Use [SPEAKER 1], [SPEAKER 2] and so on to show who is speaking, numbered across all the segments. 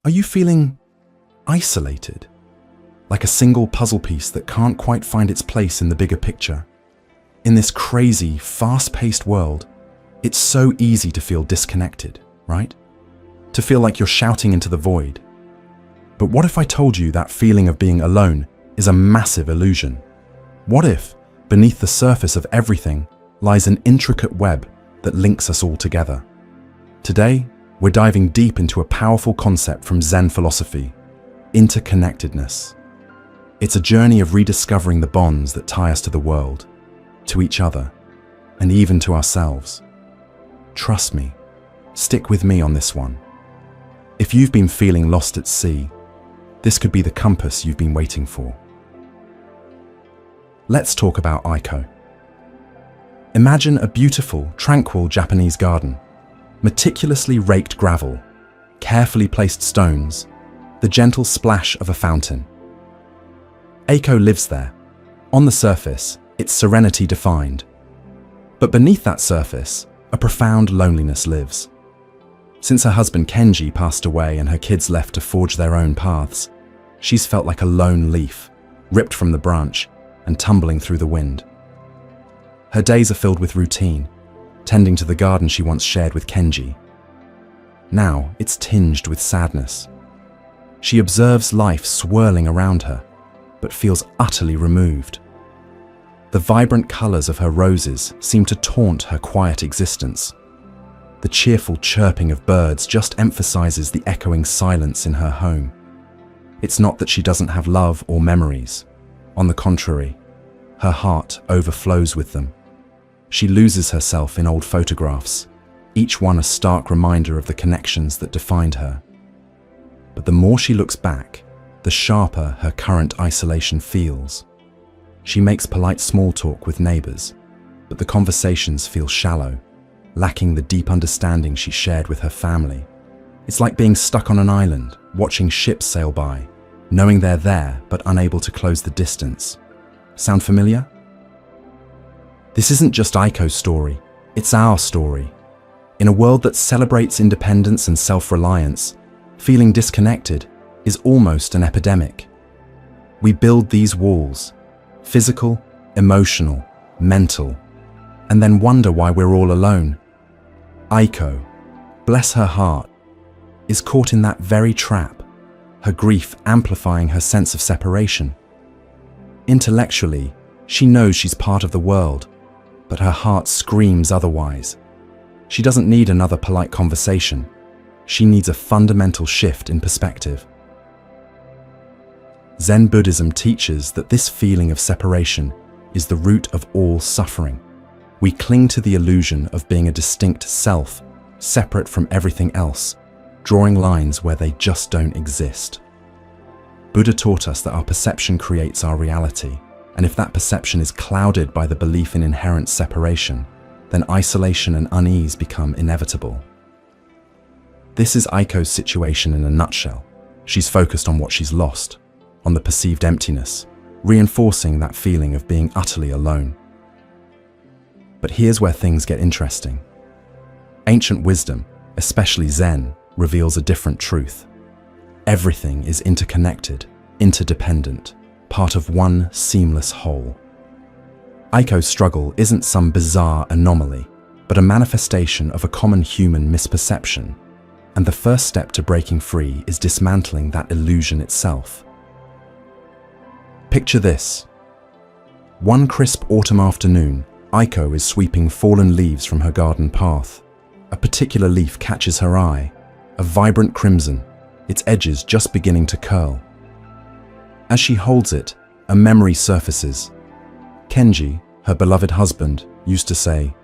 [SPEAKER 1] Are you feeling isolated? Like a single puzzle piece that can't quite find its place in the bigger picture? In this crazy, fast-paced world, it's so easy to feel disconnected, right? To feel like you're shouting into the void. But what if I told you that feeling of being alone is a massive illusion? What if, beneath the surface of everything, lies an intricate web that links us all together? Today, we're diving deep into a powerful concept from Zen philosophy: interconnectedness. It's a journey of rediscovering the bonds that tie us to the world, to each other, and even to ourselves. Trust me, stick with me on this one. If you've been feeling lost at sea, this could be the compass you've been waiting for. Let's talk about Aiko. Imagine a beautiful, tranquil Japanese garden. Meticulously raked gravel, carefully placed stones, the gentle splash of a fountain. Aiko lives there. On the surface, its serenity defined. But beneath that surface, a profound loneliness lives. Since her husband Kenji passed away and her kids left to forge their own paths, she's felt like a lone leaf, ripped from the branch and tumbling through the wind. Her days are filled with routine, tending to the garden she once shared with Kenji. Now it's tinged with sadness. She observes life swirling around her, but feels utterly removed. The vibrant colors of her roses seem to taunt her quiet existence. The cheerful chirping of birds just emphasizes the echoing silence in her home. It's not that she doesn't have love or memories. On the contrary, her heart overflows with them. She loses herself in old photographs, each one a stark reminder of the connections that defined her. But the more she looks back, the sharper her current isolation feels. She makes polite small talk with neighbors, but the conversations feel shallow, lacking the deep understanding she shared with her family. It's like being stuck on an island, watching ships sail by, knowing they're there but unable to close the distance. Sound familiar? This isn't just Aiko's story, it's our story. In a world that celebrates independence and self-reliance, feeling disconnected is almost an epidemic. We build these walls, physical, emotional, mental, and then wonder why we're all alone. Aiko, bless her heart, is caught in that very trap, her grief amplifying her sense of separation. Intellectually, she knows she's part of the world, but her heart screams otherwise. She doesn't need another polite conversation. She needs a fundamental shift in perspective. Zen Buddhism teaches that this feeling of separation is the root of all suffering. We cling to the illusion of being a distinct self, separate from everything else, drawing lines where they just don't exist. Buddha taught us that our perception creates our reality, and if that perception is clouded by the belief in inherent separation, then isolation and unease become inevitable. This is Aiko's situation in a nutshell. She's focused on what she's lost, on the perceived emptiness, reinforcing that feeling of being utterly alone. But here's where things get interesting. Ancient wisdom, especially Zen, reveals a different truth. Everything is interconnected, interdependent, part of one seamless whole. Aiko's struggle isn't some bizarre anomaly, but a manifestation of a common human misperception. And the first step to breaking free is dismantling that illusion itself. Picture this. One crisp autumn afternoon, Aiko is sweeping fallen leaves from her garden path. A particular leaf catches her eye, a vibrant crimson, its edges just beginning to curl. As she holds it, a memory surfaces. Kenji, her beloved husband, used to say,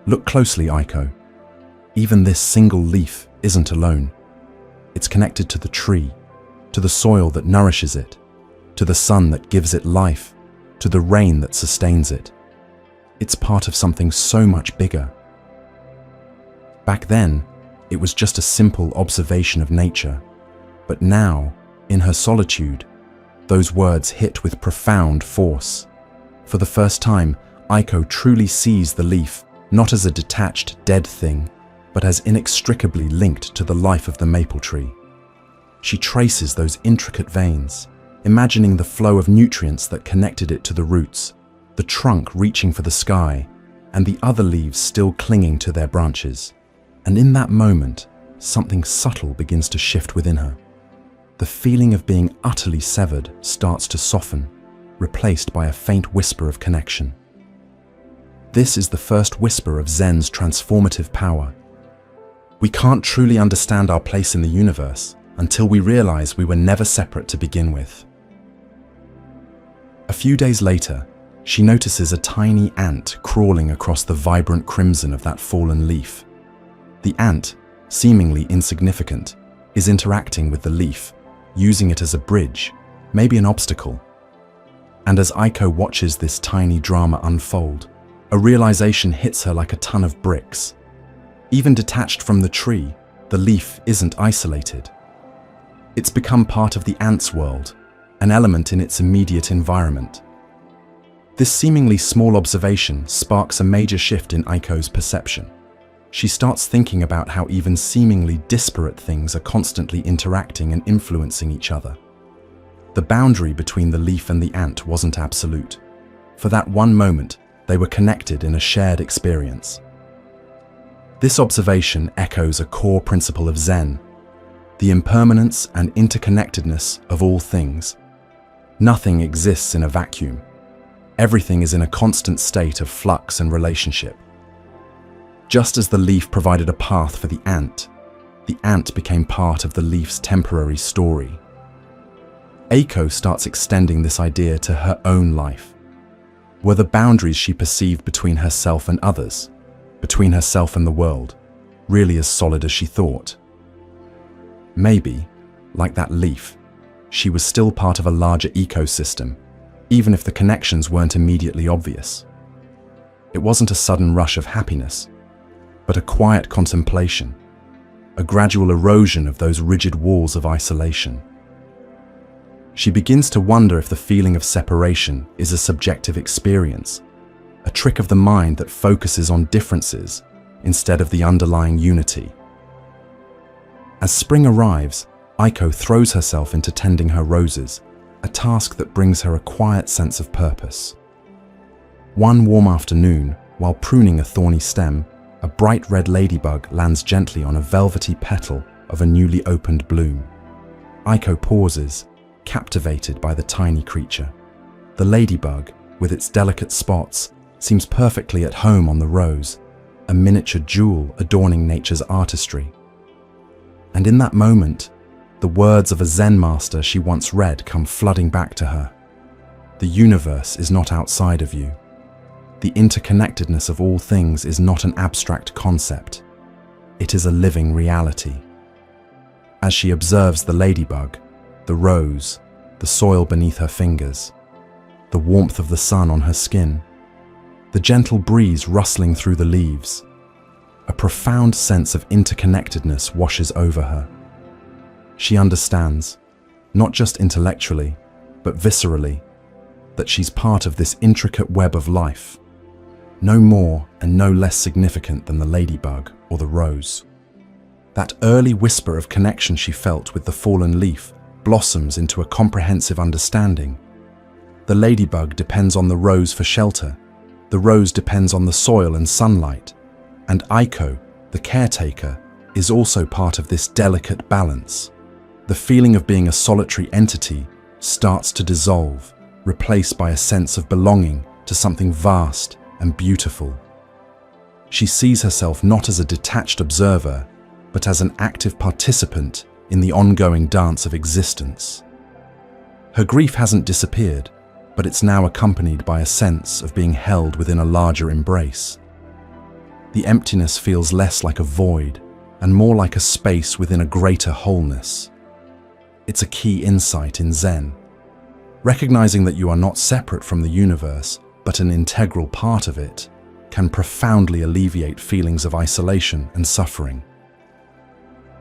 [SPEAKER 1] "Look closely, Aiko. Even this single leaf isn't alone. It's connected to the tree, to the soil that nourishes it, to the sun that gives it life, to the rain that sustains it. It's part of something so much bigger." Back then, it was just a simple observation of nature. But now, in her solitude, those words hit with profound force. For the first time, Aiko truly sees the leaf not as a detached, dead thing, but as inextricably linked to the life of the maple tree. She traces those intricate veins, imagining the flow of nutrients that connected it to the roots, the trunk reaching for the sky, and the other leaves still clinging to their branches. And in that moment, something subtle begins to shift within her. The feeling of being utterly severed starts to soften, replaced by a faint whisper of connection. This is the first whisper of Zen's transformative power. We can't truly understand our place in the universe until we realize we were never separate to begin with. A few days later, she notices a tiny ant crawling across the vibrant crimson of that fallen leaf. The ant, seemingly insignificant, is interacting with the leaf, using it as a bridge, maybe an obstacle. And as Aiko watches this tiny drama unfold, a realization hits her like a ton of bricks. Even detached from the tree, the leaf isn't isolated. It's become part of the ant's world, an element in its immediate environment. This seemingly small observation sparks a major shift in Aiko's perception. She starts thinking about how even seemingly disparate things are constantly interacting and influencing each other. The boundary between the leaf and the ant wasn't absolute. For that one moment, they were connected in a shared experience. This observation echoes a core principle of Zen, the impermanence and interconnectedness of all things. Nothing exists in a vacuum. Everything is in a constant state of flux and relationship. Just as the leaf provided a path for the ant became part of the leaf's temporary story. Aiko starts extending this idea to her own life. Were the boundaries she perceived between herself and others, between herself and the world, really as solid as she thought? Maybe, like that leaf, she was still part of a larger ecosystem, even if the connections weren't immediately obvious. It wasn't a sudden rush of happiness, but a quiet contemplation, a gradual erosion of those rigid walls of isolation. She begins to wonder if the feeling of separation is a subjective experience, a trick of the mind that focuses on differences instead of the underlying unity. As spring arrives, Aiko throws herself into tending her roses, a task that brings her a quiet sense of purpose. One warm afternoon, while pruning a thorny stem, a bright red ladybug lands gently on a velvety petal of a newly opened bloom. Aiko pauses, captivated by the tiny creature. The ladybug, with its delicate spots, seems perfectly at home on the rose, a miniature jewel adorning nature's artistry. And in that moment, the words of a Zen master she once read come flooding back to her. The universe is not outside of you. The interconnectedness of all things is not an abstract concept. It is a living reality. As she observes the ladybug, the rose, the soil beneath her fingers, the warmth of the sun on her skin, the gentle breeze rustling through the leaves, a profound sense of interconnectedness washes over her. She understands, not just intellectually, but viscerally, that she's part of this intricate web of life, no more and no less significant than the ladybug or the rose. That early whisper of connection she felt with the fallen leaf blossoms into a comprehensive understanding. The ladybug depends on the rose for shelter, the rose depends on the soil and sunlight, and Aiko, the caretaker, is also part of this delicate balance. The feeling of being a solitary entity starts to dissolve, replaced by a sense of belonging to something vast and beautiful. She sees herself not as a detached observer, but as an active participant in the ongoing dance of existence. Her grief hasn't disappeared, but it's now accompanied by a sense of being held within a larger embrace. The emptiness feels less like a void and more like a space within a greater wholeness. It's a key insight in Zen. Recognizing that you are not separate from the universe, but an integral part of it, can profoundly alleviate feelings of isolation and suffering.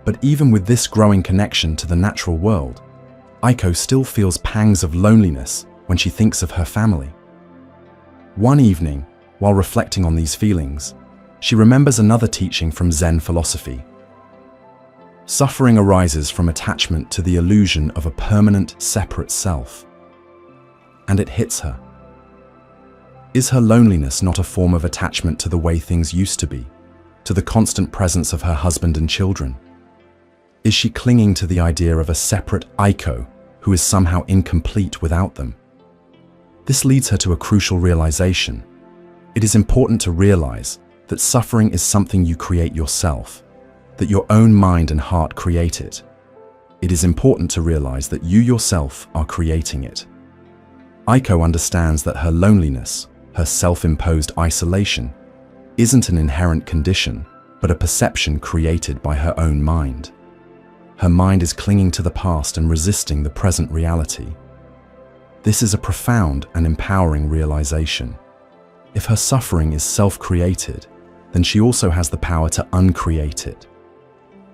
[SPEAKER 1] But even with this growing connection to the natural world, Aiko still feels pangs of loneliness when she thinks of her family. One evening, while reflecting on these feelings, she remembers another teaching from Zen philosophy. Suffering arises from attachment to the illusion of a permanent, separate self. And it hits her. Is her loneliness not a form of attachment to the way things used to be, to the constant presence of her husband and children? Is she clinging to the idea of a separate Aiko who is somehow incomplete without them? This leads her to a crucial realization. It is important to realize that suffering is something you create yourself, that your own mind and heart create it. It is important to realize that you yourself are creating it. Aiko understands that her loneliness, her self-imposed isolation, isn't an inherent condition, but a perception created by her own mind. Her mind is clinging to the past and resisting the present reality. This is a profound and empowering realization. If her suffering is self-created, then she also has the power to uncreate it.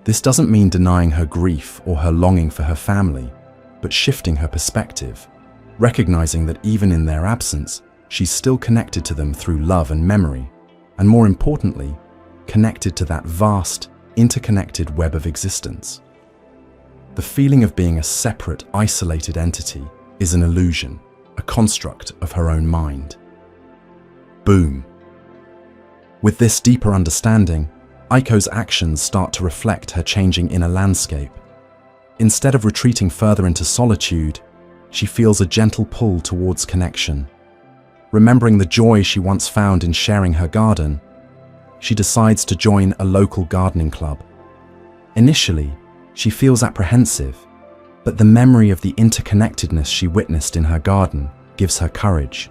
[SPEAKER 1] This doesn't mean denying her grief or her longing for her family, but shifting her perspective, recognizing that even in their absence, she's still connected to them through love and memory, and more importantly, connected to that vast, interconnected web of existence. The feeling of being a separate, isolated entity is an illusion, a construct of her own mind. Boom. With this deeper understanding, Aiko's actions start to reflect her changing inner landscape. Instead of retreating further into solitude, she feels a gentle pull towards connection. Remembering the joy she once found in sharing her garden, she decides to join a local gardening club. Initially, she feels apprehensive, but the memory of the interconnectedness she witnessed in her garden gives her courage.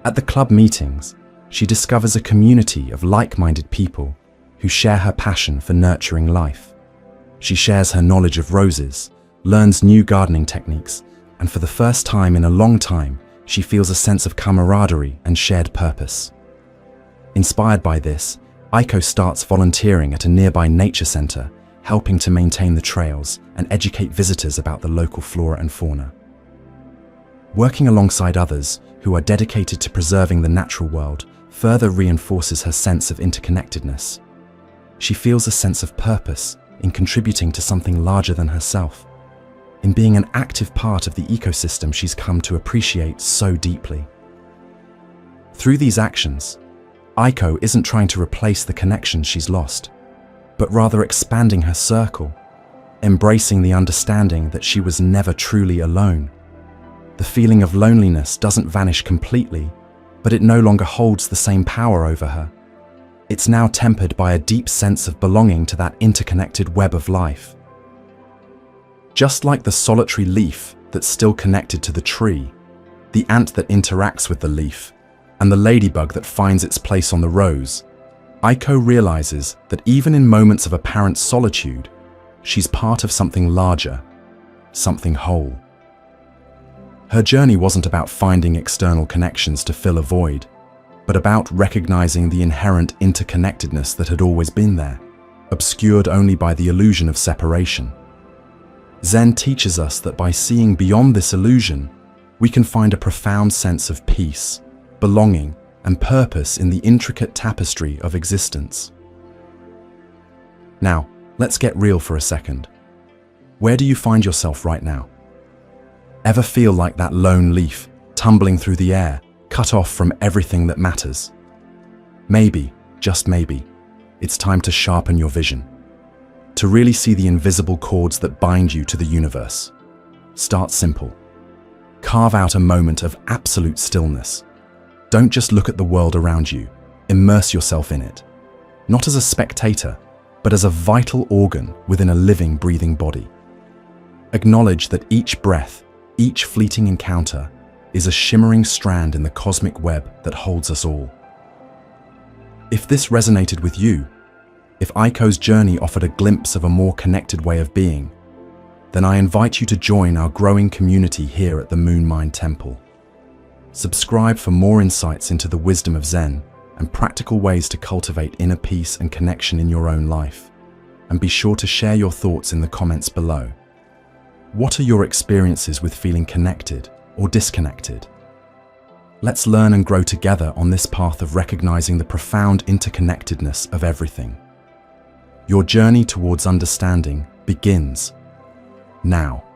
[SPEAKER 1] At the club meetings, she discovers a community of like-minded people who share her passion for nurturing life. She shares her knowledge of roses, learns new gardening techniques, and for the first time in a long time, she feels a sense of camaraderie and shared purpose. Inspired by this, Aiko starts volunteering at a nearby nature center, helping to maintain the trails and educate visitors about the local flora and fauna. Working alongside others who are dedicated to preserving the natural world further reinforces her sense of interconnectedness. She feels a sense of purpose in contributing to something larger than herself, in being an active part of the ecosystem she's come to appreciate so deeply. Through these actions, Aiko isn't trying to replace the connection she's lost, but rather expanding her circle, embracing the understanding that she was never truly alone. The feeling of loneliness doesn't vanish completely, but it no longer holds the same power over her. It's now tempered by a deep sense of belonging to that interconnected web of life. Just like the solitary leaf that's still connected to the tree, the ant that interacts with the leaf, and the ladybug that finds its place on the rose, Aiko realizes that even in moments of apparent solitude, she's part of something larger, something whole. Her journey wasn't about finding external connections to fill a void, but about recognizing the inherent interconnectedness that had always been there, obscured only by the illusion of separation. Zen teaches us that by seeing beyond this illusion, we can find a profound sense of peace, belonging, and purpose in the intricate tapestry of existence. Now, let's get real for a second. Where do you find yourself right now? Ever feel like that lone leaf, tumbling through the air, cut off from everything that matters? Maybe, just maybe, it's time to sharpen your vision, to really see the invisible cords that bind you to the universe. Start simple. Carve out a moment of absolute stillness. Don't just look at the world around you, immerse yourself in it. Not as a spectator, but as a vital organ within a living, breathing body. Acknowledge that each breath, each fleeting encounter, is a shimmering strand in the cosmic web that holds us all. If this resonated with you, if Aiko's journey offered a glimpse of a more connected way of being, then I invite you to join our growing community here at the Moon Mind Temple. Subscribe for more insights into the wisdom of Zen and practical ways to cultivate inner peace and connection in your own life. And be sure to share your thoughts in the comments below. What are your experiences with feeling connected or disconnected? Let's learn and grow together on this path of recognizing the profound interconnectedness of everything. Your journey towards understanding begins now.